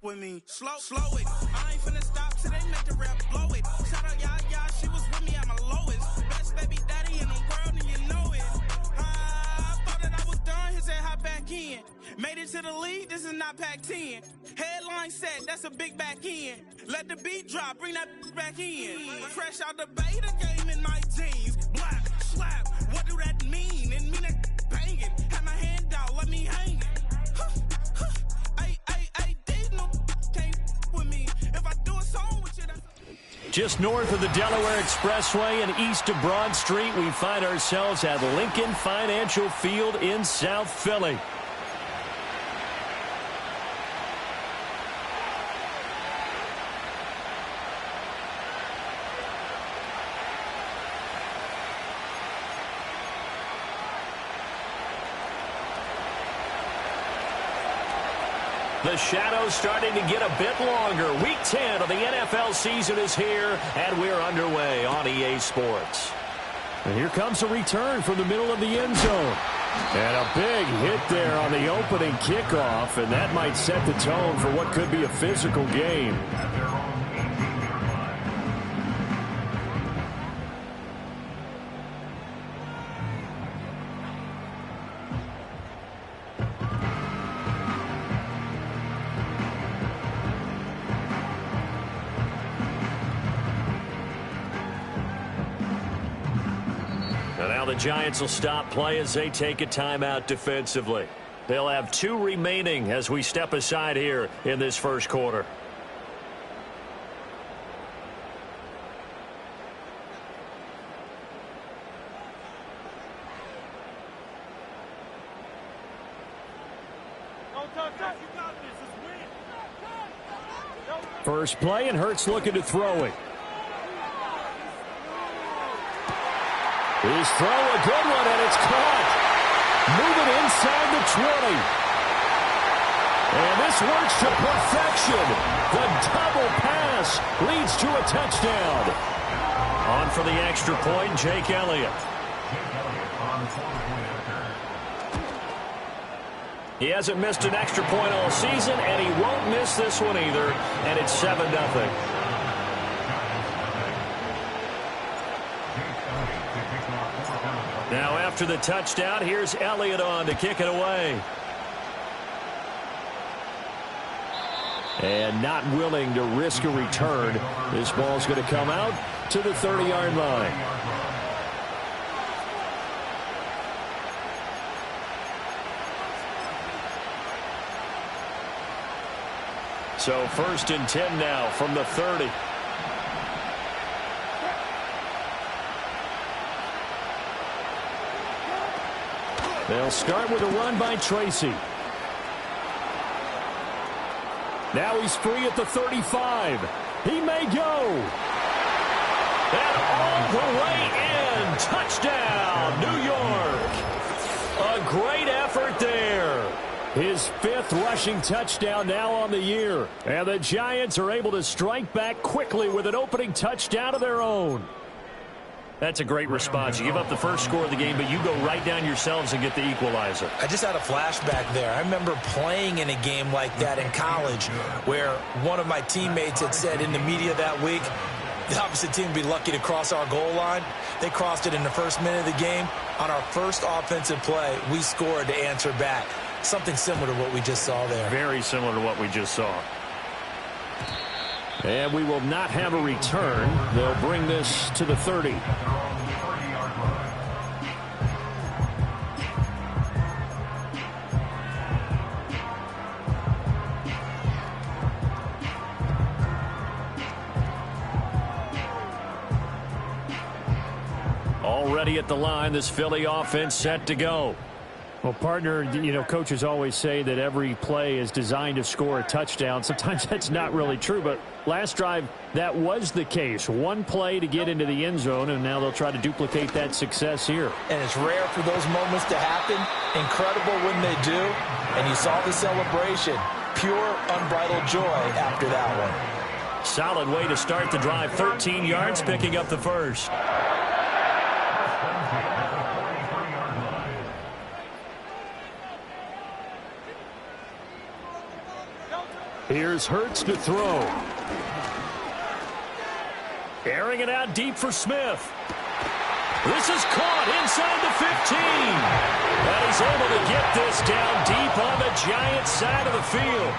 with me. Slow it. I ain't finna stop till they make the rap blow it. Shout out, yeah, she was with me at my lowest. Best baby daddy in the world, and you know it. I thought that I was done, he said hop back in. Made it to the league, this is not Pac-10. Headline set, that's a big back end. Let the beat drop, bring that back in. Fresh out the beta game in my jeans. Black, slap, what do that mean? It mean that banging. Have my hand out, let me hang it. Just north of the Delaware Expressway and east of Broad Street, we find ourselves at Lincoln Financial Field in South Philly. The shadow's starting to get a bit longer. Week 10 of the NFL season is here, and we're underway on EA Sports. And here comes a return from the middle of the end zone. And a big hit there on the opening kickoff, and that might set the tone for what could be a physical game. The Giants will stop play as they take a timeout defensively. They'll have 2 remaining as we step aside here in this first quarter. First play, and Hurts looking to throw it. His throw, a good one, and it's caught. Moving inside the 20. And this works to perfection. The double pass leads to a touchdown. On for the extra point, Jake Elliott. He hasn't missed an extra point all season, and he won't miss this one either, and it's 7-0. Now after the touchdown, here's Elliott on to kick it away. And not willing to risk a return. This ball's going to come out to the 30-yard line. So 1st and 10 now from the 30. They'll start with a run by Tracy. Now he's free at the 35. He may go. And all the way in. Touchdown, New York. A great effort there. His 5th rushing touchdown now on the year. And the Giants are able to strike back quickly with an opening touchdown of their own. That's a great response. You give up the first score of the game, but you go right down yourselves and get the equalizer. I just had a flashback there. I remember playing in a game like that in college where one of my teammates had said in the media that week, the opposite team would be lucky to cross our goal line. They crossed it in the first minute of the game. On our first offensive play, we scored to answer back. Something similar to what we just saw there. Very similar to what we just saw. And we will not have a return. They'll bring this to the 30. Already at the line, this Philly offense set to go. Well, partner, you know, coaches always say that every play is designed to score a touchdown. Sometimes that's not really true, but last drive, that was the case. One play to get into the end zone, and now they'll try to duplicate that success here. And it's rare for those moments to happen. Incredible when they do. And you saw the celebration. Pure, unbridled joy after that one. Solid way to start the drive. 13 yards, picking up the first. Here's Hurts to throw. Airing it out deep for Smith. This is caught inside the 15. And he's able to get this down deep on the Giants side of the field.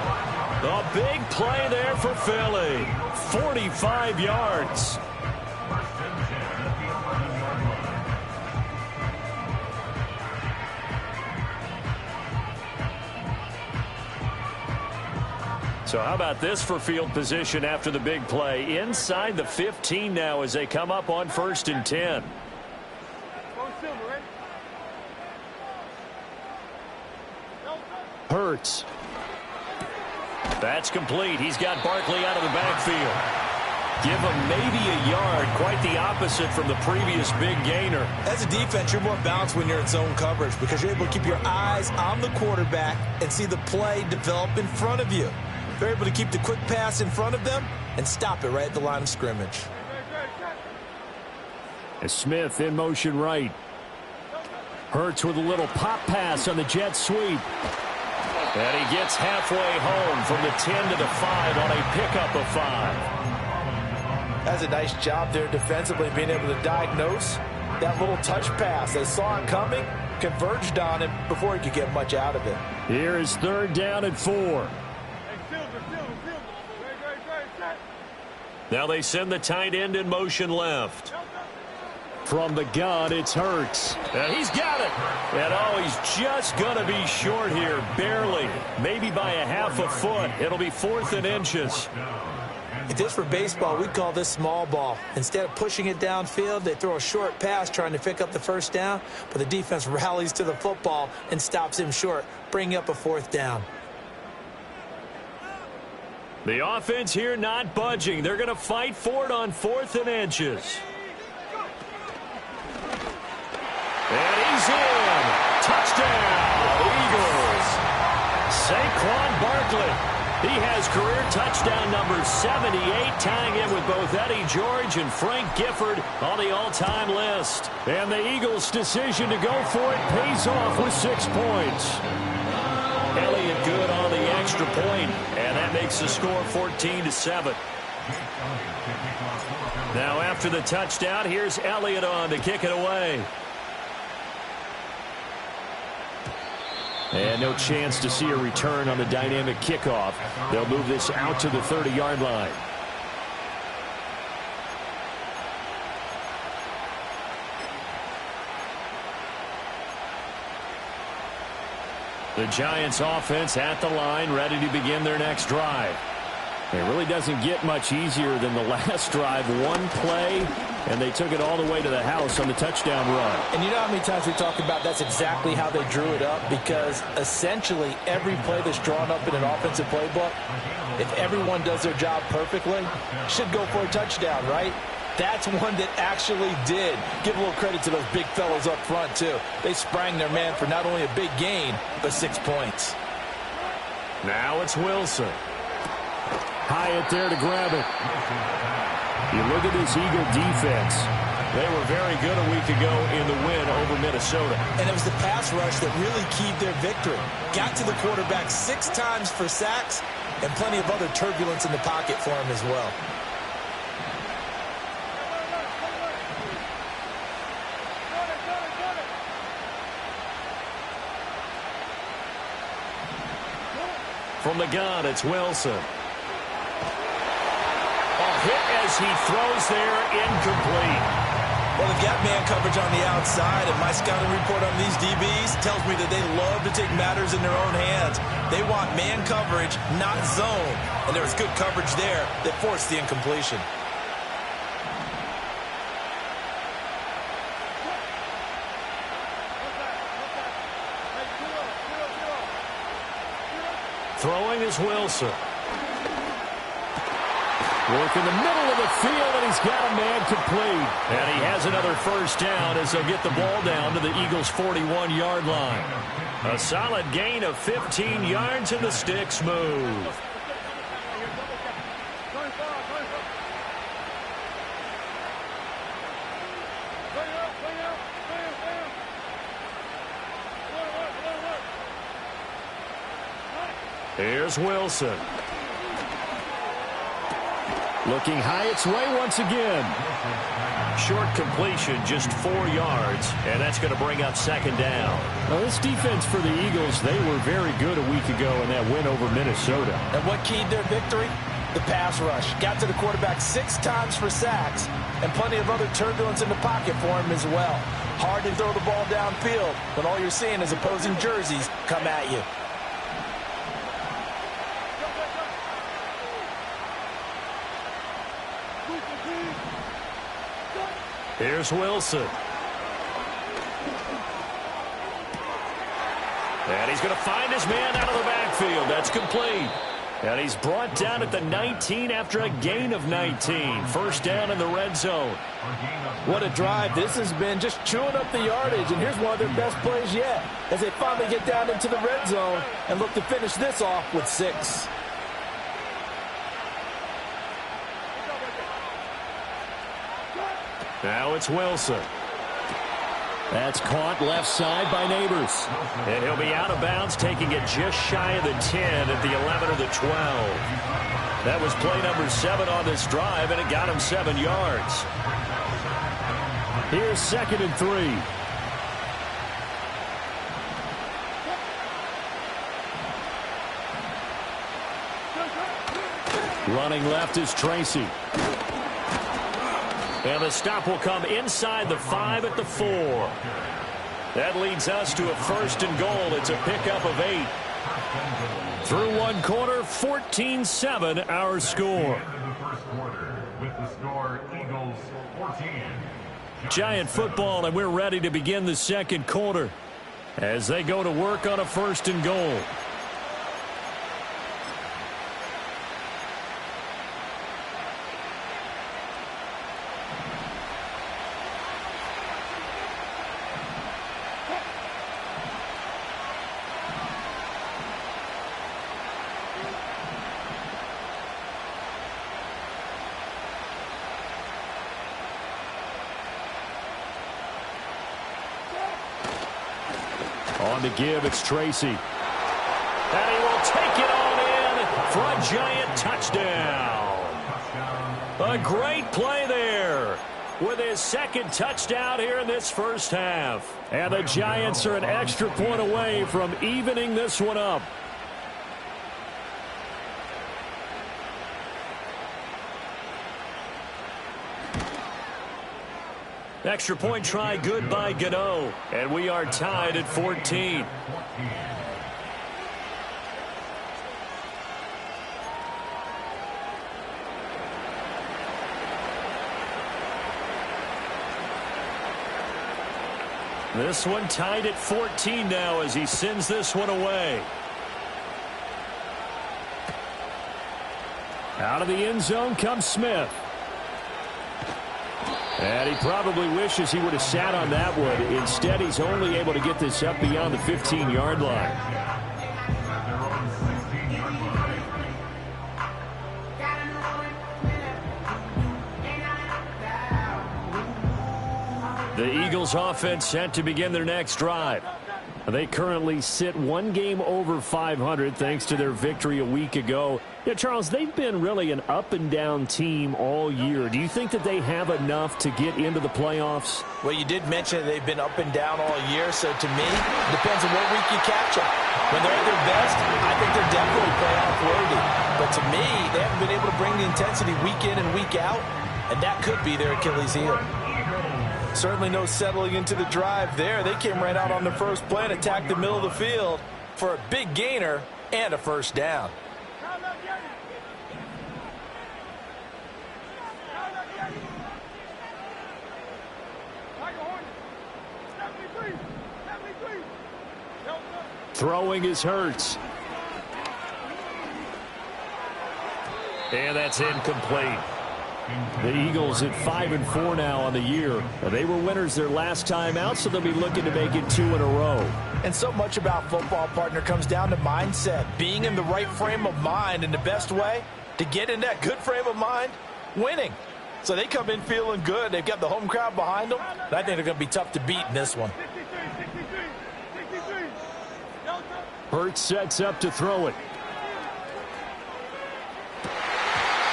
A big play there for Philly. 45 yards. So how about this for field position after the big play? Inside the 15 now as they come up on 1st and 10. Hurts. That's complete. He's got Barkley out of the backfield. Give him maybe a yard. Quite the opposite from the previous big gainer. As a defense, you're more balanced when you're in zone coverage because you're able to keep your eyes on the quarterback and see the play develop in front of you. They're able to keep the quick pass in front of them and stop it right at the line of scrimmage. As Smith in motion right. Hurts with a little pop pass on the jet sweep. And he gets halfway home from the 10 to the 5 on a pickup of 5. That's a nice job there defensively, being able to diagnose that little touch pass. They saw it coming, converged on it before he could get much out of it. Here is 3rd down and 4. Now they send the tight end in motion left. From the gun, it's Hurts. And he's got it. And oh, he's just going to be short here, barely. Maybe by a half a foot. It'll be 4th and inches. If this were baseball, we'd call this small ball. Instead of pushing it downfield, they throw a short pass trying to pick up the 1st down, but the defense rallies to the football and stops him short, bringing up a 4th down. The offense here not budging. They're going to fight for it on 4th and inches. And he's in. Touchdown, Eagles. Saquon Barkley. He has career touchdown number 78, tying in with both Eddie George and Frank Gifford on the all-time list. And the Eagles' decision to go for it pays off with 6 points. Elliott good on the extra point, and that makes the score 14-7. Now after the touchdown, here's Elliott on to kick it away. And no chance to see a return on the dynamic kickoff. They'll move this out to the 30-yard line. The Giants offense at the line, ready to begin their next drive. It really doesn't get much easier than the last drive. One play, and they took it all the way to the house on the touchdown run. And you know how many times we talk about that's exactly how they drew it up? Because essentially every play that's drawn up in an offensive playbook, if everyone does their job perfectly, should go for a touchdown, right? That's one that actually did. Give a little credit to those big fellows up front, too. They sprang their man for not only a big gain, but 6 points. Now it's Wilson. Hyatt there to grab it. You look at this Eagle defense. They were very good a week ago in the win over Minnesota. And it was the pass rush that really keyed their victory. Got to the quarterback 6 times for sacks and plenty of other turbulence in the pocket for him as well. From the gun, it's Wilson. Hit as he throws there, incomplete. Well, they've got man coverage on the outside, and my scouting report on these DBs tells me that they love to take matters in their own hands. They want man coverage, not zone. And there was good coverage there that forced the incompletion. Throwing is Wilson. Work in the middle of the field, and he's got a man complete. And he has another 1st down as they'll get the ball down to the Eagles' 41-yard line. A solid gain of 15 yards, and the sticks move. Here's Wilson. Looking high its way once again. Short completion, just 4 yards, and that's going to bring up second down. Well, this defense for the Eagles, they were very good a week ago in that win over Minnesota. And what keyed their victory? The pass rush. Got to the quarterback 6 times for sacks, and plenty of other turbulence in the pocket for him as well. Hard to throw the ball downfield when all you're seeing is opposing jerseys come at you. Here's Wilson. And he's going to find his man out of the backfield. That's complete. And he's brought down at the 19 after a gain of 19. First down in the red zone. What a drive this has been, just chewing up the yardage. And here's one of their best plays yet as they finally get down into the red zone and look to finish this off with 6. Now it's Wilson. That's caught left side by Neighbors. And he'll be out of bounds, taking it just shy of the 10 at the 11 or the 12. That was play number 7 on this drive, and it got him 7 yards. Here's 2nd and 3. Running left is Tracy. And the stop will come inside the 5 at the 4. That leads us to a 1st and goal. It's a pickup of 8. Through one quarter, 14-7 our score. Giant football, and we're ready to begin the second quarter as they go to work on a 1st and goal. On the give, it's Tracy. And he will take it on in for a giant touchdown. A great play there with his 2nd touchdown here in this first half. And the Giants are an extra point away from evening this one up. Extra point try good by Gano. And we are tied at 14. This one tied at 14 now as he sends this one away. Out of the end zone comes Smith. And he probably wishes he would have sat on that one. Instead, he's only able to get this up beyond the 15-yard line. The Eagles offense set to begin their next drive. They currently sit 1 game over 500 thanks to their victory a week ago. Yeah, Charles, they've been really an up-and-down team all year. Do you think that they have enough to get into the playoffs? Well, you did mention they've been up and down all year, so to me, it depends on what week you catch them. When they're at their best, I think they're definitely playoff worthy. But to me, they haven't been able to bring the intensity week in and week out, and that could be their Achilles heel. Certainly no settling into the drive there. They came right out on the first play and attacked the middle of the field for a big gainer and a first down. Throwing is Hurts. And that's incomplete. The Eagles at 5-4 now on the year. They were winners their last time out, so they'll be looking to make it 2 in a row. And so much about football, partner, comes down to mindset. Being in the right frame of mind, and the best way to get in that good frame of mind, winning. So they come in feeling good. They've got the home crowd behind them. And I think they're going to be tough to beat in this one. Hurts sets up to throw it.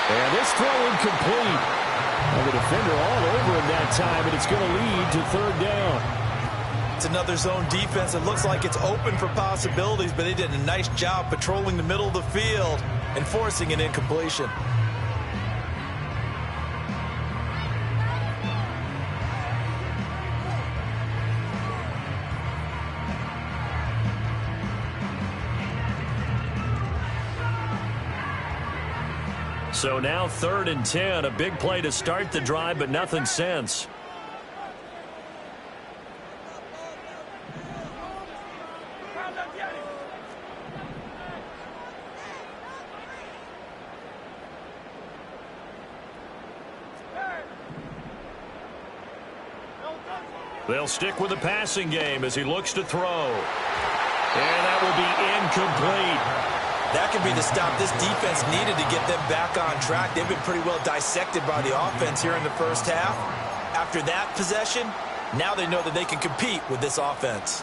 And this throw incomplete. And the defender all over him that time, and it's going to lead to third down. It's another zone defense. It looks like it's open for possibilities, but they did a nice job patrolling the middle of the field and forcing an incompletion. So now 3rd and 10, a big play to start the drive, but nothing since. They'll stick with the passing game as he looks to throw. And that will be incomplete. That could be the stop this defense needed to get them back on track. They've been pretty well dissected by the offense here in the first half. After that possession, now they know that they can compete with this offense.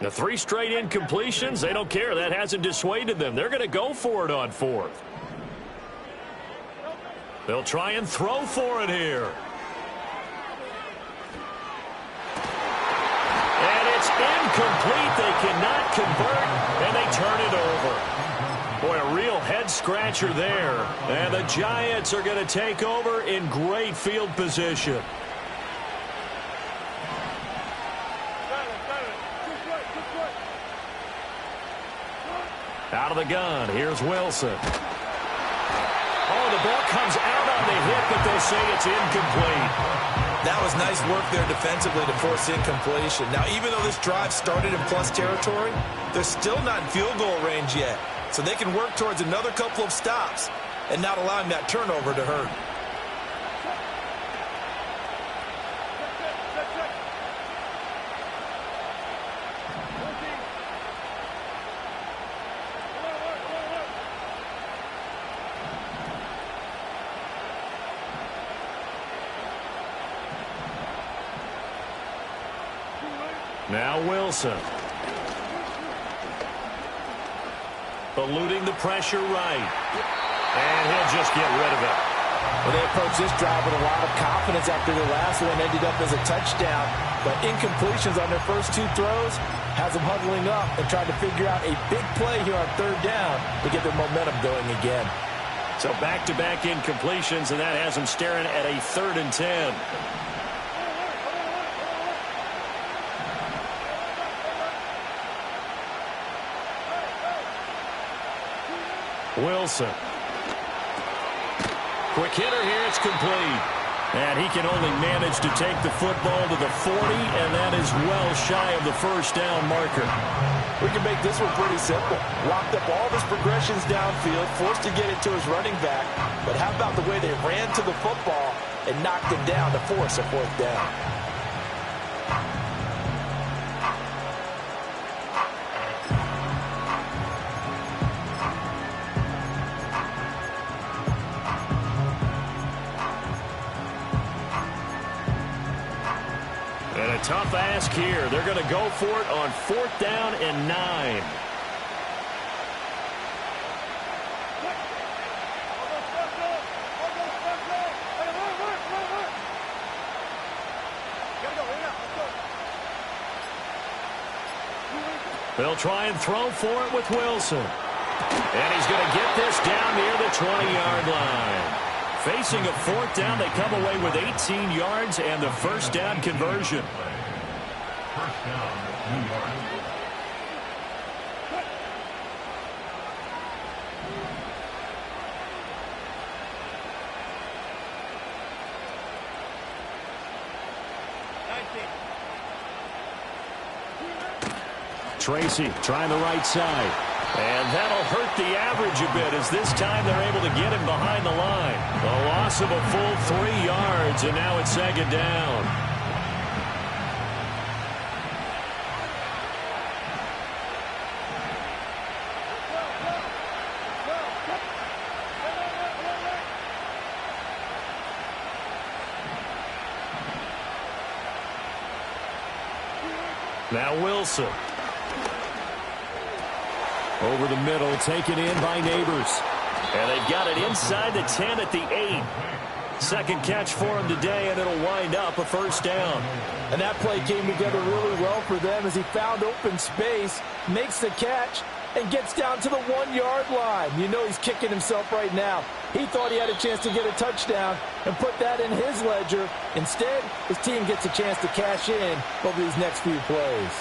The 3 straight incompletions, they don't care. That hasn't dissuaded them. They're going to go for it on 4th. They'll try and throw for it here. And it's incomplete. They cannot convert, and they turn it over. Boy, a real head-scratcher there. And the Giants are going to take over in great field position. Out of the gun, here's Wilson. Oh, the ball comes out on the hit, but they'll say it's incomplete. That was nice work there defensively to force incompletion. Now, even though this drive started in plus territory, they're still not in field goal range yet. So they can work towards another couple of stops and not allowing that turnover to hurt. Now Wilson. Eluding the pressure right. And he'll just get rid of it. Well, they approached this drive with a lot of confidence after the last one ended up as a touchdown. But incompletions on their first 2 throws has them huddling up and trying to figure out a big play here on 3rd down to get their momentum going again. So back-to-back incompletions, and that has them staring at a 3rd and 10. Wilson. Quick hitter here, it's complete. And he can only manage to take the football to the 40, and that is well shy of the first down marker. We can make this one pretty simple. Locked up all of his progressions downfield, forced to get it to his running back. But how about the way they ran to the football and knocked him down to force a 4th down? And a tough ask here. They're going to go for it on 4th down and 9. They'll try and throw for it with Wilson. And he's going to get this down near the 20-yard line. Facing a 4th down, they come away with 18 yards and the first down conversion. First down, 2 yards. Tracy trying the right side. And that'll hurt the average a bit as this time they're able to get him behind the line. A loss of a full 3 yards, and now it's 2nd down. Now Wilson. Over the middle, taken in by Neighbors. And they've got it inside the 10 at the 8. Second catch for him today, and it'll wind up a first down. And that play came together really well for them as he found open space, makes the catch, and gets down to the 1-yard line. You know he's kicking himself right now. He thought he had a chance to get a touchdown and put that in his ledger. Instead, his team gets a chance to cash in over these next few plays.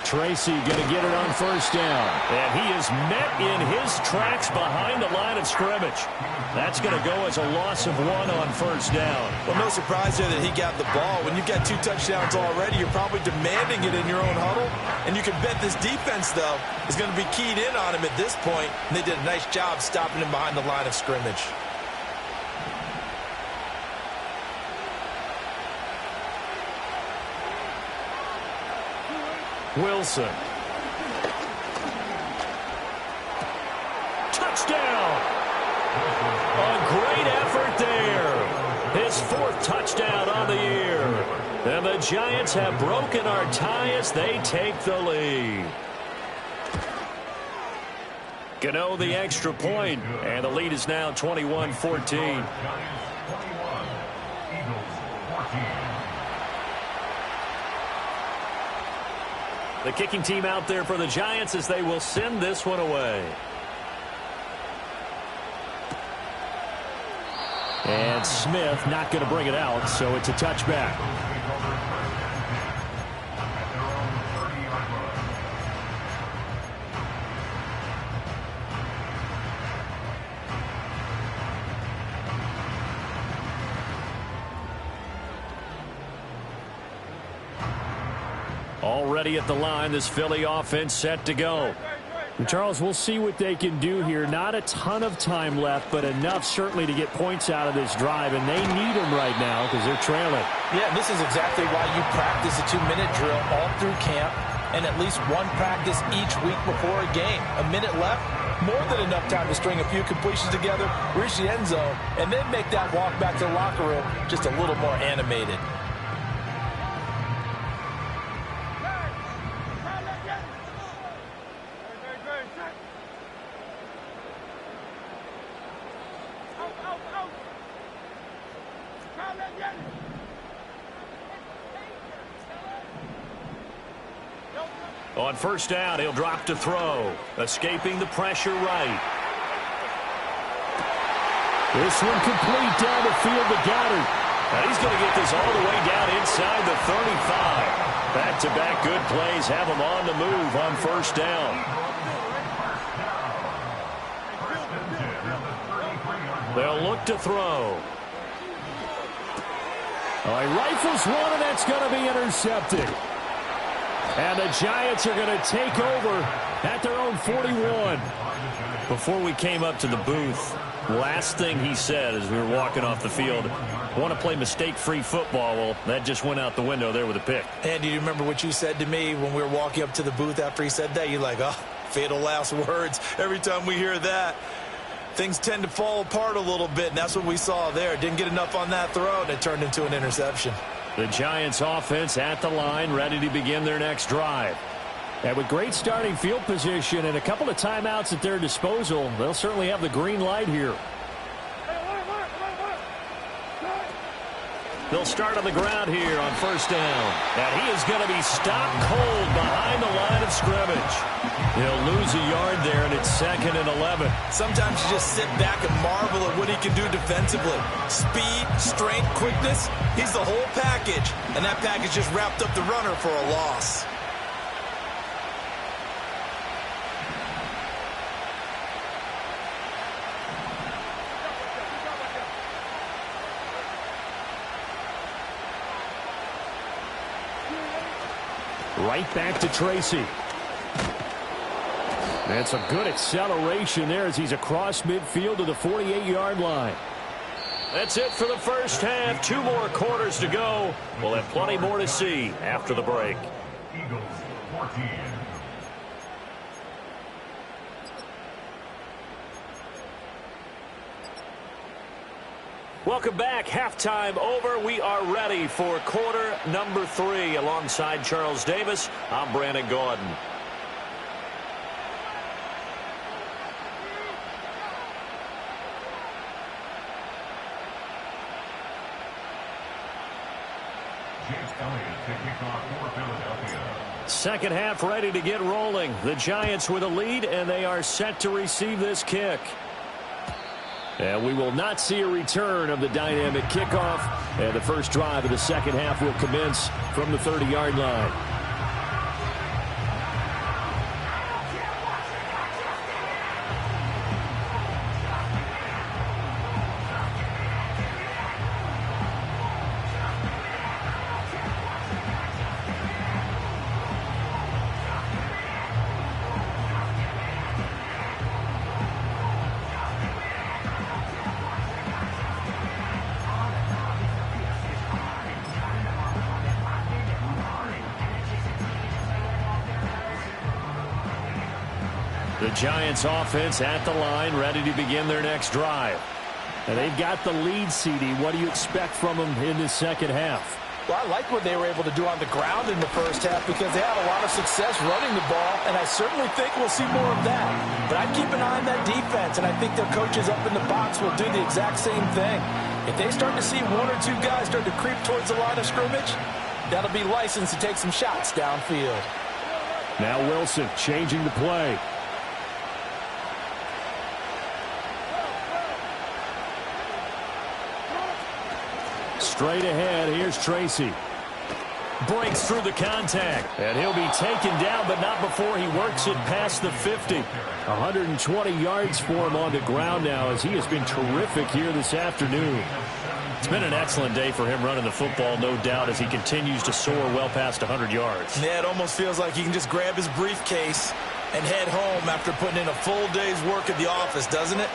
Tracy going to get it on first down. And he is met in his tracks behind the line of scrimmage. That's going to go as a loss of 1 on first down. Well, no surprise there that he got the ball. When you've got 2 touchdowns already, you're probably demanding it in your own huddle. And you can bet this defense, though, is going to be keyed in on him at this point. And they did a nice job stopping him behind the line of scrimmage. Wilson. Touchdown! A great effort there. His 4th touchdown on the year. And the Giants have broken our tie as they take the lead. Gano the extra point, and the lead is now 21-14. The kicking team out there for the Giants as they will send this one away. And Smith not going to bring it out, so it's a touchback. Already at the line, this Philly offense set to go. And Charles, we'll see what they can do here. Not a ton of time left, but enough certainly to get points out of this drive, and they need them right now because they're trailing. Yeah, this is exactly why you practice a 2-minute drill all through camp and at least one practice each week before a game. A minute left, more than enough time to string a few completions together, reach the end zone, and then make that walk back to the locker room just a little more animated. On first down, he'll drop to throw. Escaping the pressure right. This one complete down the field to Goddard. And he's going to get this all the way down inside the 35. Back-to-back good plays have him on the move on first down. They'll look to throw. Oh, he rifles one, and that's going to be intercepted. And the Giants are going to take over at their own 41. Before we came up to the booth, last thing he said as we were walking off the field, want to play mistake-free football. Well, that just went out the window there with a pick. And do you remember what you said to me when we were walking up to the booth after he said that? You're like, oh, fatal last words. Every time we hear that, things tend to fall apart a little bit, and that's what we saw there. Didn't get enough on that throw, and it turned into an interception. The Giants offense at the line, ready to begin their next drive. And with great starting field position and a couple of timeouts at their disposal, they'll certainly have the green light here. They'll start on the ground here on first down. And he is going to be stopped cold behind the line of scrimmage. He'll lose a yard there, and it's 2nd and 11. Sometimes you just sit back and marvel at what he can do defensively. Speed, strength, quickness, he's the whole package. And that package just wrapped up the runner for a loss. Right back to Tracy. And some good acceleration there as he's across midfield to the 48-yard line. That's it for the first half. 2 more quarters to go. We'll have plenty more to see after the break. Eagles 14. Welcome back. Halftime over. We are ready for quarter number 3. Alongside Charles Davis, I'm Brandon Gordon. Second half ready to get rolling. The Giants with a lead, and they are set to receive this kick. And we will not see a return of the dynamic kickoff. And the first drive of the second half will commence from the 30-yard line. The Giants offense at the line, ready to begin their next drive. And they've got the lead, CD. What do you expect from them in this second half? Well, I like what they were able to do on the ground in the first half because they had a lot of success running the ball, and I certainly think we'll see more of that. But I'd keep an eye on that defense, and I think their coaches up in the box will do the exact same thing. If they start to see one or two guys start to creep towards the line of scrimmage, that'll be licensed to take some shots downfield. Now Wilson changing the play. Straight ahead, here's Tracy. Breaks through the contact. And he'll be taken down, but not before he works it past the 50. 120 yards for him on the ground now as he has been terrific here this afternoon. It's been an excellent day for him running the football, no doubt, as he continues to soar well past 100 yards. Yeah, it almost feels like he can just grab his briefcase and head home after putting in a full day's work at the office, doesn't it?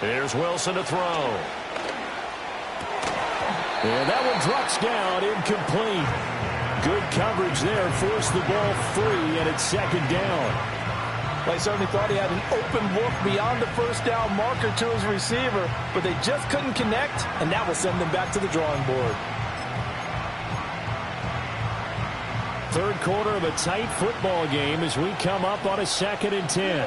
Here's Wilson to throw. And that one drops down, incomplete. Good coverage there, forced the ball free, and it's second down. Well, he certainly thought he had an open look beyond the first down marker to his receiver, but they just couldn't connect, and that will send them back to the drawing board. Third quarter of a tight football game as we come up on a 2nd and 10.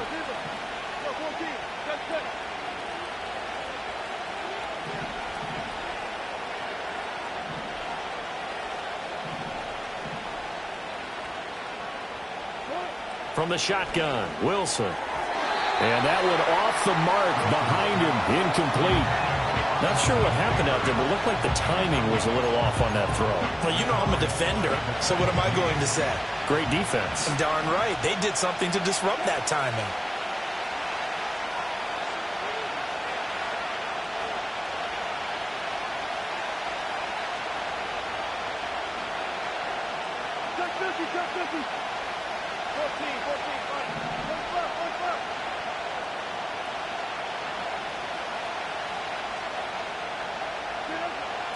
From the shotgun, Wilson. And that one off the mark behind him, incomplete. Not sure what happened out there, but it looked like the timing was a little off on that throw. Well, you know I'm a defender, so what am I going to say? Great defense. Darn right. They did something to disrupt that timing.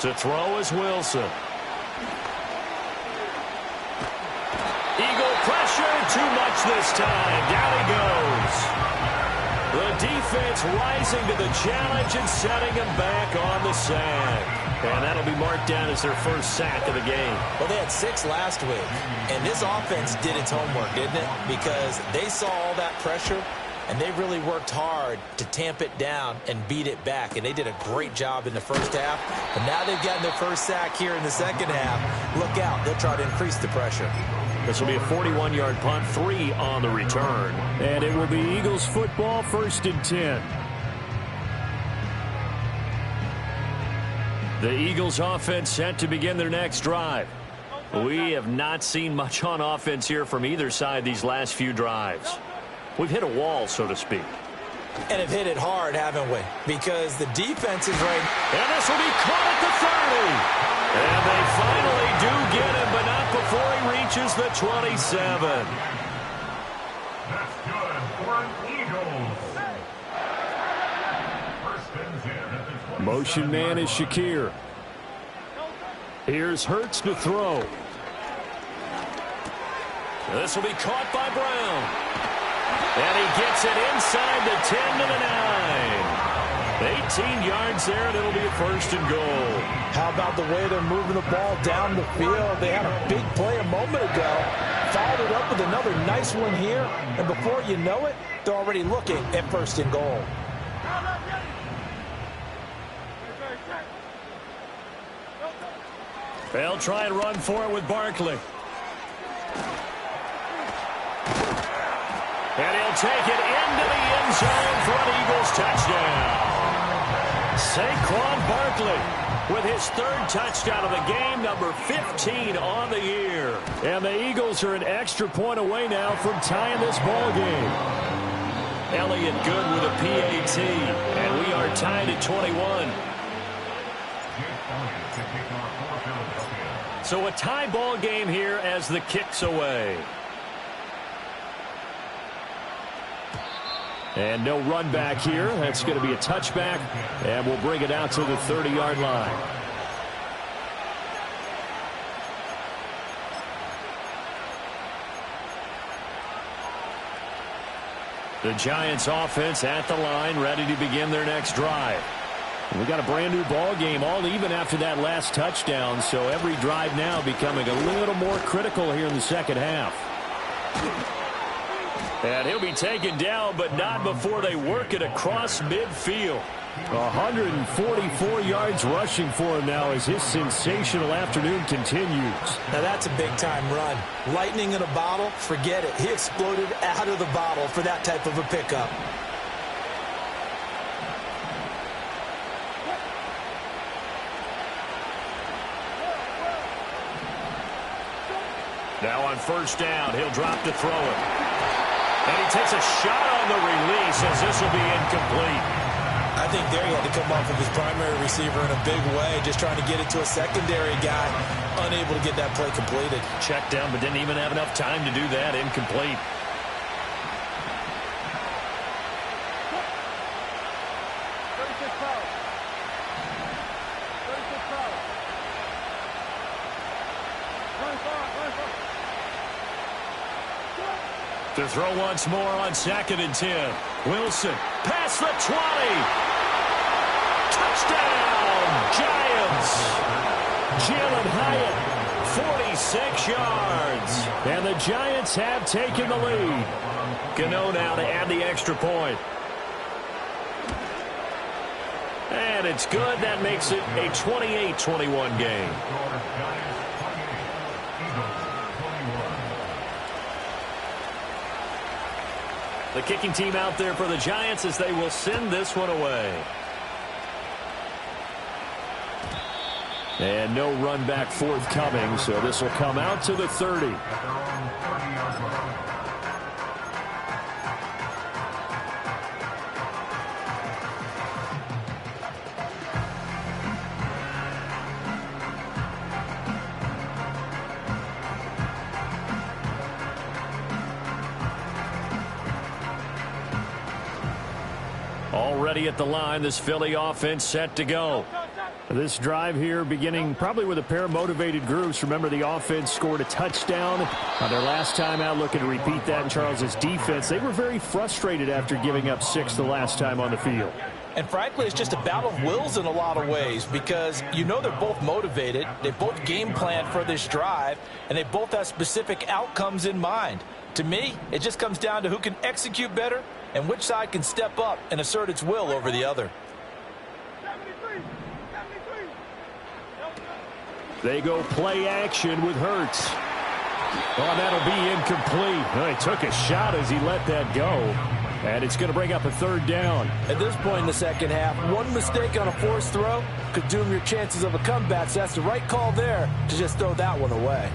To throw is Wilson. Eagle pressure, too much this time. Down he goes. The defense rising to the challenge and setting him back on the sack. And that'll be marked down as their first sack of the game. Well, they had 6 last week, and this offense did its homework, didn't it? Because they saw all that pressure, and they really worked hard to tamp it down and beat it back. And they did a great job in the first half. But now they've gotten their first sack here in the second half. Look out. They'll try to increase the pressure. This will be a 41-yard punt, 3 on the return. And it will be Eagles football, 1st and 10. The Eagles offense set to begin their next drive. We have not seen much on offense here from either side these last few drives. We've hit a wall, so to speak. And have hit it hard, haven't we? Because the defense is right. And this will be caught at the 30. And they finally do get him, but not before he reaches the 27. That's good for an Eagles. 1st and 10 at the 27. Motion man is Shakir. Here's Hurts to throw. This will be caught by Brown. And he gets it inside the 10 to the 9. 18 yards there, and it'll be a 1st and goal. How about the way they're moving the ball down the field? They had a big play a moment ago. Followed it up with another nice one here. And before you know it, they're already looking at 1st and goal. They'll try and run for it with Barkley. And he'll take it into the end zone for an Eagles touchdown. Saquon Barkley with his 3rd touchdown of the game, number 15 on the year. And the Eagles are an extra point away now from tying this ball game. Elliott good with a PAT, and we are tied at 21. So a tie ball game here as the kick's away. And no run back here. That's going to be a touchback, and we'll bring it out to the 30-yard line. The Giants offense at the line, ready to begin their next drive. We got a brand new ball game, all even after that last touchdown, so every drive now becoming a little more critical here in the second half. And he'll be taken down, but not before they work it across midfield. 144 yards rushing for him now as his sensational afternoon continues. Now that's a big-time run. Lightning in a bottle, forget it. He exploded out of the bottle for that type of a pickup. Now on 1st down, he'll drop to throw it. And he takes a shot on the release as this will be incomplete. I think there he had to come off of his primary receiver in a big way, just trying to get it to a secondary guy, unable to get that play completed. Checked down, but didn't even have enough time to do that. Incomplete. To throw once more on 2nd and 10. Wilson, past the 20. Touchdown, Giants. Jalen Hyatt, 46 yards. And the Giants have taken the lead. Gano now to add the extra point. And it's good. That makes it a 28-21 game. The kicking team out there for the Giants as they will send this one away. And no run back forthcoming, so this will come out to the 30. Already at the line, this Philly offense set to go. This drive here beginning probably with a pair of motivated groups. Remember, the offense scored a touchdown on their last time out, looking to repeat that in Charles's defense. They were very frustrated after giving up 6 the last time on the field. And frankly, it's just a battle of wills in a lot of ways because you know they're both motivated. They both game plan for this drive, and they both have specific outcomes in mind. To me, it just comes down to who can execute better and which side can step up and assert its will over the other. They go play action with Hurts. Oh, that'll be incomplete. Well, he took a shot as he let that go. And it's going to bring up a 3rd down. At this point in the second half, one mistake on a forced throw could doom your chances of a comeback. So that's the right call there to just throw that one away.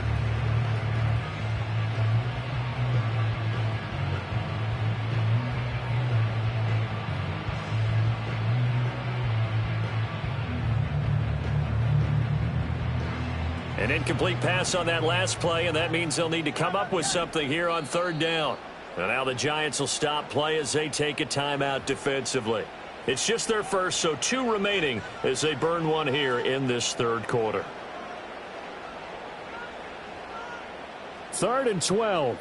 An incomplete pass on that last play, and that means they'll need to come up with something here on 3rd down. And now the Giants will stop play as they take a timeout defensively. It's just their first, so 2 remaining as they burn one here in this third quarter. 3rd and 12.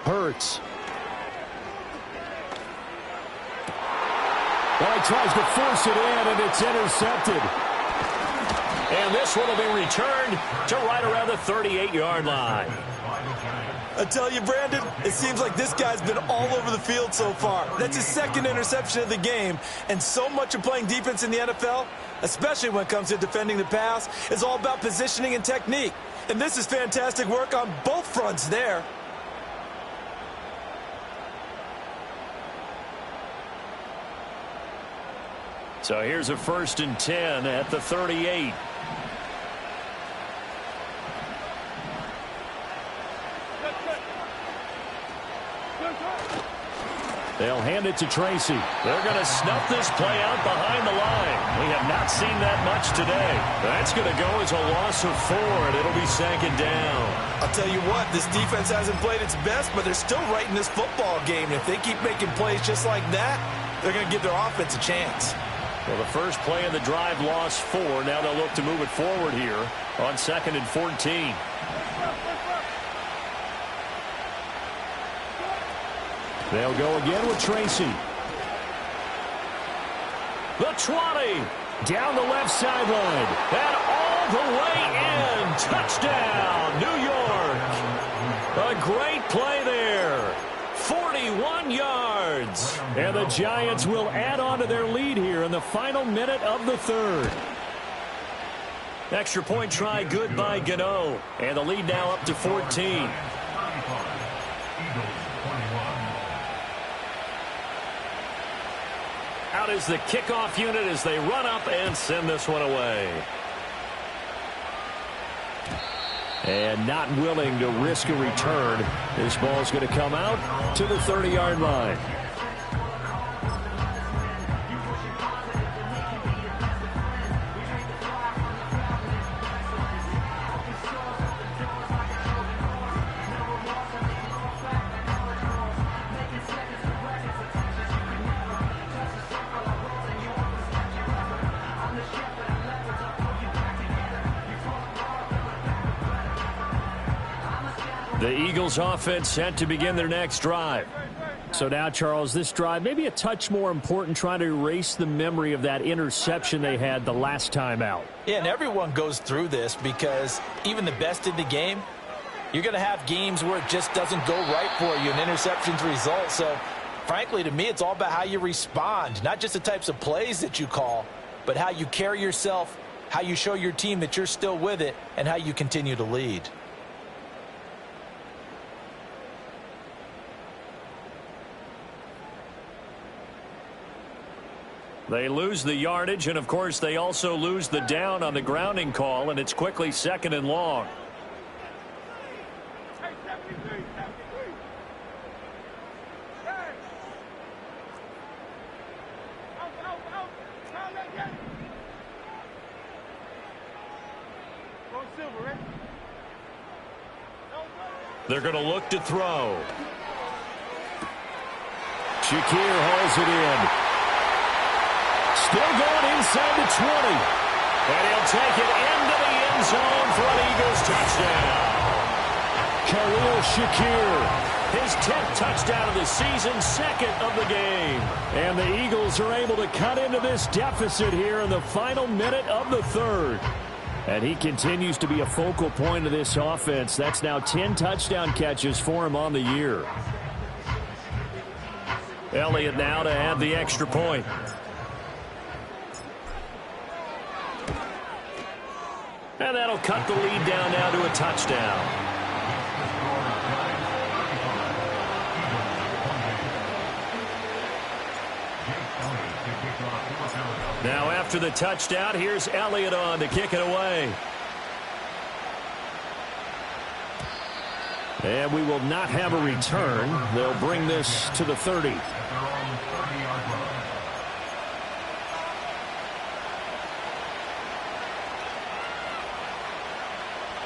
Hurts. Well, he tries to force it in, and it's intercepted. And this one will be returned to right around the 38-yard line. I tell you, Brandon, it seems like this guy's been all over the field so far. That's his 2nd interception of the game. And so much of playing defense in the NFL, especially when it comes to defending the pass, is all about positioning and technique. And this is fantastic work on both fronts there. So here's a 1st and 10 at the 38. They'll hand it to Tracy. They're going to snuff this play out behind the line. We have not seen that much today. That's going to go as a loss of 4, and it'll be 2nd down. I'll tell you what, this defense hasn't played its best, but they're still right in this football game. And if they keep making plays just like that, they're going to give their offense a chance. Well, the first play of the drive lost 4. Now they'll look to move it forward here on 2nd and 14. They'll go again with Tracy. The 20. Down the left sideline. And all the way in. Touchdown, New York. A great play there. 41 yards. And the Giants will add on to their lead here in the final minute of the 3rd. Extra point try good by Gano. And the lead now up to 14. Out is the kickoff unit as they run up and send this one away. And not willing to risk a return. This ball's going to come out to the 30-yard line. The Eagles offense set to begin their next drive. So now, Charles, this drive maybe a touch more important, trying to erase the memory of that interception they had the last time out. Yeah, and everyone goes through this because even the best in the game, you're going to have games where it just doesn't go right for you, an interception's result. So, frankly, to me, it's all about how you respond, not just the types of plays that you call, but how you carry yourself, how you show your team that you're still with it, and how you continue to lead. They lose the yardage, and, of course, they also lose the down on the grounding call, and it's quickly 2nd and long. They're going to look to throw. Shakir hauls it in. Still going inside the 20. And he'll take it into the end zone for an Eagles touchdown. Khalil Shakir. His 10th touchdown of the season, 2nd of the game. And the Eagles are able to cut into this deficit here in the final minute of the 3rd. And he continues to be a focal point of this offense. That's now 10 touchdown catches for him on the year. Elliott now to add the extra point. And that'll cut the lead down now to a touchdown. Now after the touchdown, here's Elliott on to kick it away. And we will not have a return. They'll bring this to the 30.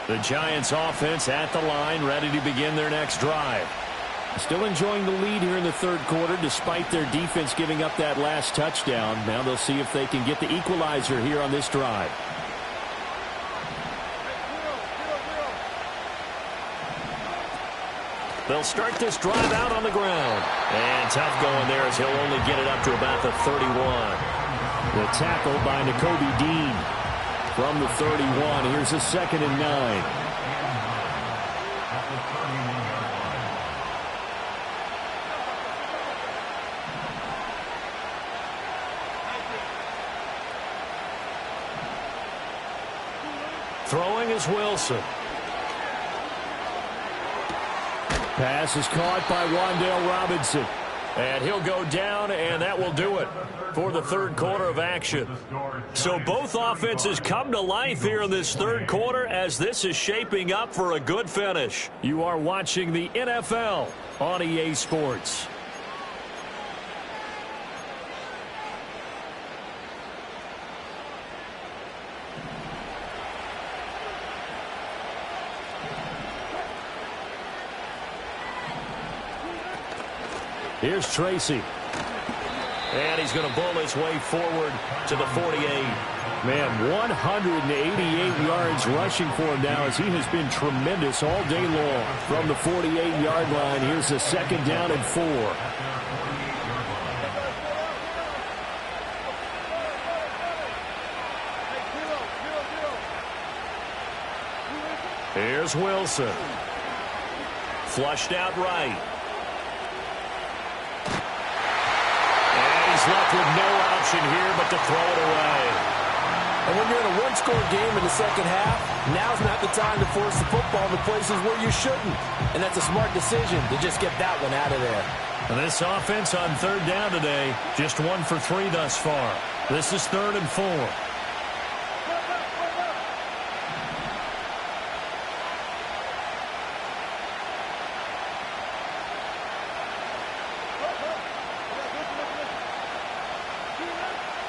The Giants offense at the line, ready to begin their next drive. Still enjoying the lead here in the third quarter despite their defense giving up that last touchdown. Now they'll see if they can get the equalizer here on this drive. They'll start this drive out on the ground. And tough going there as he'll only get it up to about the 31. The tackle by Nakobe Dean from the 31. Here's a 2nd and 9. Throwing is Wilson. Pass is caught by Wan'Dale Robinson. And he'll go down, and that will do it for the third quarter of action. So both offenses come to life here in this third quarter as this is shaping up for a good finish. You are watching the NFL on EA Sports. Here's Tracy. And he's going to bull his way forward to the 48. Man, 188 yards rushing for him now as he has been tremendous all day long. From the 48-yard line, here's a 2nd down and 4. Here's Wilson. Flushed out right. Left with no option here but to throw it away. And when you're in a one-score game in the second half, now's not the time to force the football to places where you shouldn't. And that's a smart decision to just get that one out of there. And this offense on 3rd down today, just 1 for 3 thus far. This is 3rd and 4.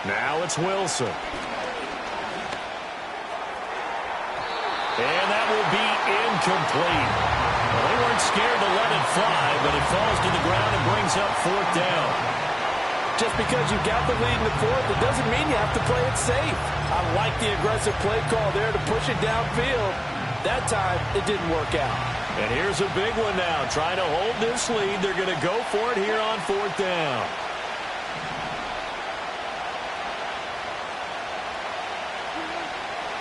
Now it's Wilson. And that will be incomplete. Well, they weren't scared to let it fly, but it falls to the ground and brings up 4th down. Just because you got the lead in the 4th, it doesn't mean you have to play it safe. I like the aggressive play call there to push it downfield. That time, it didn't work out. And here's a big one now. Trying to hold this lead. They're going to go for it here on 4th down.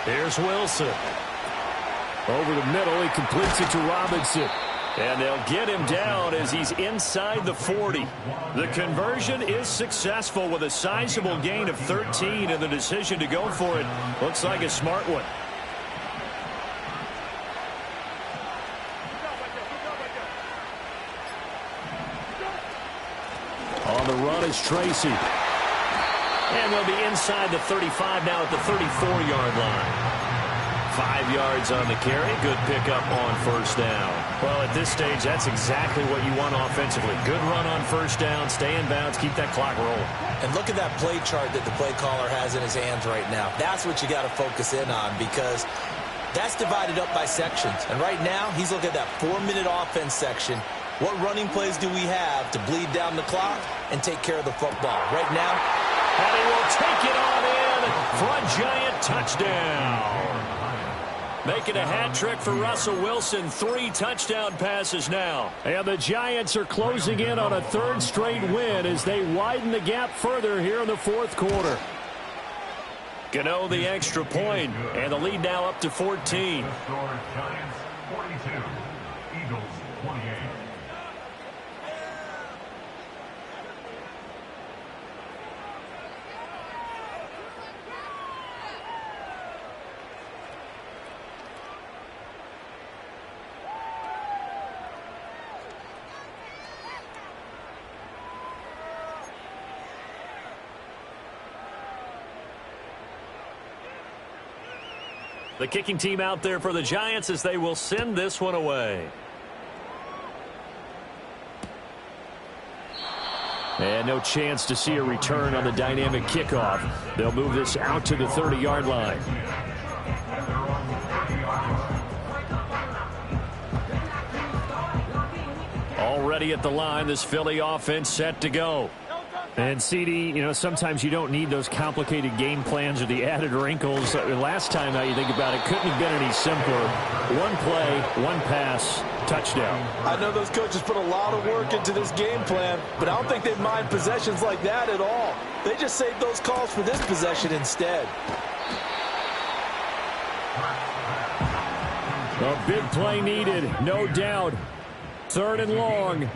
Here's Wilson. Over the middle, he completes it to Robinson. And they'll get him down as he's inside the 40. The conversion is successful with a sizable gain of 13, and the decision to go for it looks like a smart one. On the run is Tracy. And they'll be inside the 35 now at the 34-yard line. 5 yards on the carry. Good pickup on 1st down. Well, at this stage, that's exactly what you want offensively. Good run on 1st down. Stay in bounds. Keep that clock rolling. And look at that play chart that the play caller has in his hands right now. That's what you got to focus in on because that's divided up by sections. And right now, he's looking at that 4-minute offense section. What running plays do we have to bleed down the clock and take care of the football? Right now, and he will take it on in for a Giant touchdown. Making a hat trick for Russell Wilson. 3 touchdown passes now. And the Giants are closing in on a 3rd straight win as they widen the gap further here in the 4th quarter. Gano the extra point, and the lead now up to 14. Giants 42, Eagles 28. The kicking team out there for the Giants as they will send this one away. And no chance to see a return on the dynamic kickoff. They'll move this out to the 30-yard line. ready at the line. This Philly offense set to go. And, CD, you know, sometimes you don't need those complicated game plans or the added wrinkles. Last time, now you think about it, couldn't have been any simpler. One play, one pass, touchdown. I know those coaches put a lot of work into this game plan, but I don't think they mind possessions like that at all. They just saved those calls for this possession instead. A big play needed, no doubt. 3rd and long.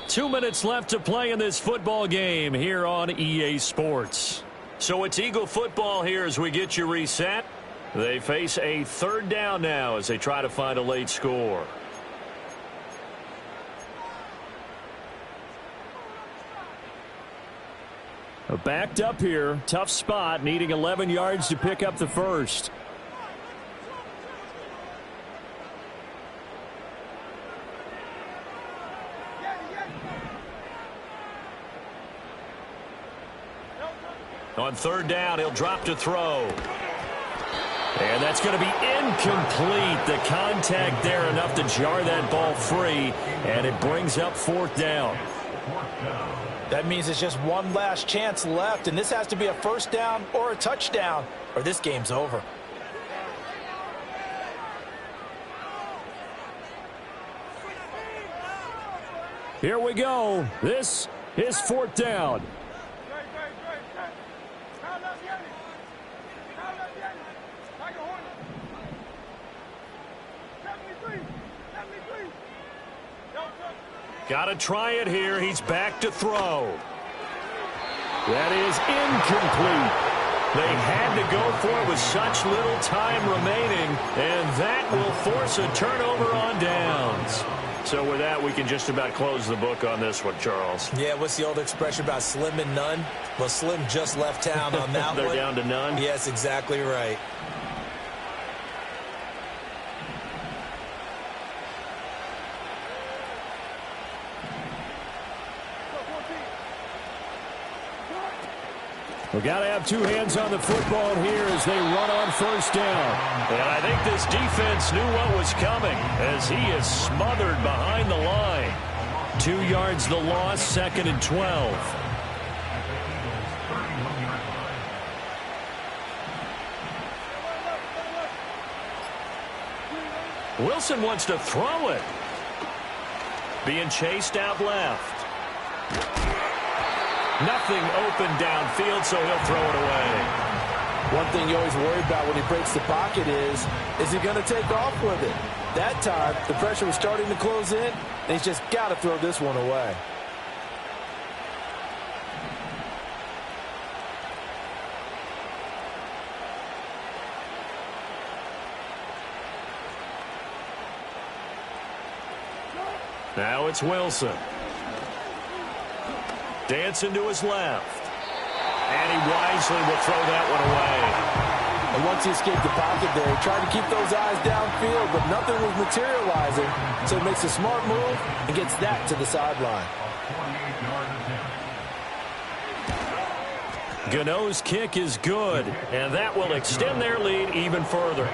2 minutes left to play in this football game here on EA Sports. So it's Eagle football here as we get you reset. They face a 3rd down now as they try to find a late score. Backed up here, tough spot, needing 11 yards to pick up the first. On 3rd down, he'll drop to throw. And that's going to be incomplete. The contact there enough to jar that ball free, and it brings up 4th down. That means it's just one last chance left, and this has to be a 1st down or a touchdown, or this game's over. Here we go. This is 4th down. Got to try it here. He's back to throw. That is incomplete. They had to go for it with such little time remaining, and that will force a turnover on downs. So with that, we can just about close the book on this one, Charles. Yeah, what's the old expression about slim and none? Well, Slim just left town on that They're one. down to none? Yes, exactly right. We got to have 2 hands on the football here as they run on 1st down. And I think this defense knew what was coming as he is smothered behind the line. 2 yards the loss, 2nd and 12. Wilson wants to throw it. Being chased out left. Nothing open downfield, so he'll throw it away. One thing you always worry about when he breaks the pocket is he going to take off with it? That time, the pressure was starting to close in, and he's just got to throw this one away. Now it's Wilson. Dancing to his left. And he wisely will throw that one away. And once he escaped the pocket there, he tried to keep those eyes downfield, but nothing was materializing. So he makes a smart move and gets that to the sideline. Gano's kick is good, and that will extend their lead even further.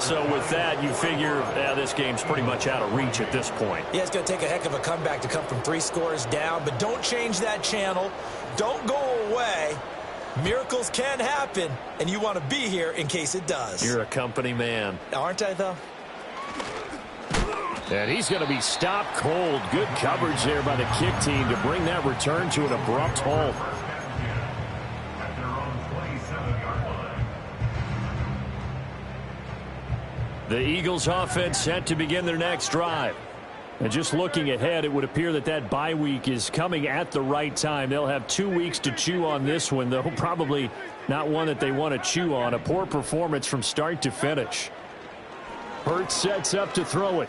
So with that, you figure this game's pretty much out of reach at this point. Yeah, it's going to take a heck of a comeback to come from 3 scores down, but don't change that channel. Don't go away. Miracles can happen, and you want to be here in case it does. You're a company man. Aren't I, though? And he's going to be stopped cold. Good coverage there by the kick team to bring that return to an abrupt halt. The Eagles offense set to begin their next drive. And just looking ahead, it would appear that that bye week is coming at the right time. They'll have 2 weeks to chew on this one, though probably not one that they want to chew on. A poor performance from start to finish. Hurts sets up to throw it.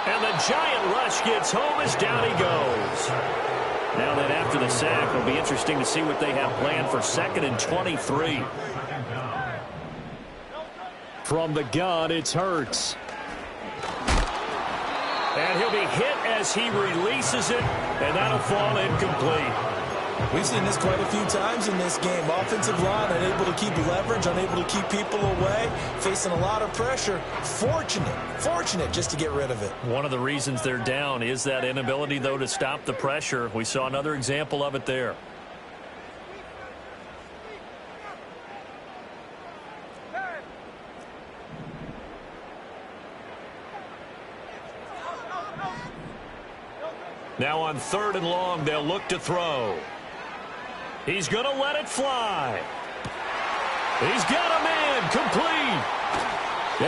And the giant rush gets home as down he goes. Now that after the sack, it'll be interesting to see what they have planned for 2nd and 23. From the gun, it's Hurts. And he'll be hit as he releases it, and that'll fall incomplete. We've seen this quite a few times in this game. Offensive line unable to keep leverage, unable to keep people away, facing a lot of pressure. Fortunate just to get rid of it. One of the reasons they're down is that inability, though, to stop the pressure. We saw another example of it there. Now on 3rd and long, they'll look to throw. He's going to let it fly. He's got a man complete.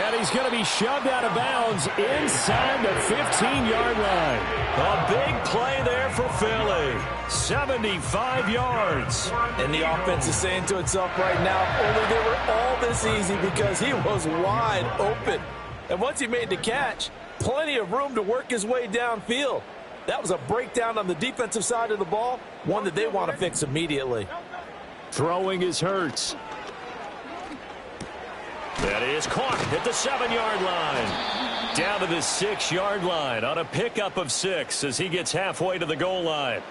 And he's going to be shoved out of bounds inside the 15-yard line. A big play there for Philly. 75 yards. And the offense is saying to itself right now, only they were all this easy because he was wide open. And once he made the catch, plenty of room to work his way downfield. That was a breakdown on the defensive side of the ball, one that they want to fix immediately. Throwing is Hurts. That is caught at the 7-yard line. Down to the 6-yard line on a pickup of 6 as he gets halfway to the goal line.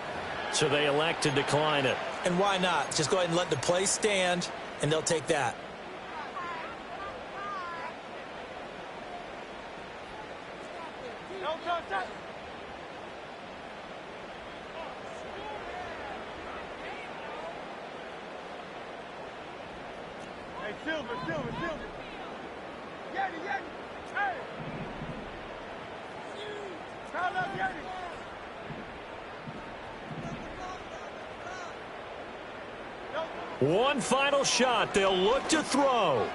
So they elect to decline it. And why not? Just go ahead and let the play stand, and they'll take that. Silver. Yeti. Hey. Call up Yeti. One final shot. They'll look to throw.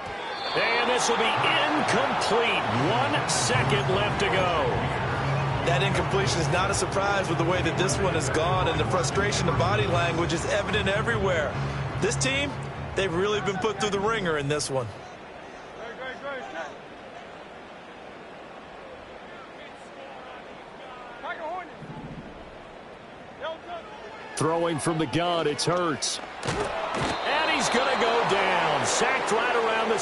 And this will be incomplete. 1 second left to go. That incompletion is not a surprise with the way that this one has gone, and the frustration of body language is evident everywhere. This team, they've really been put through the ringer in this one. Throwing from the gun, it's Hurts. And he's going to go down. Sacked right around the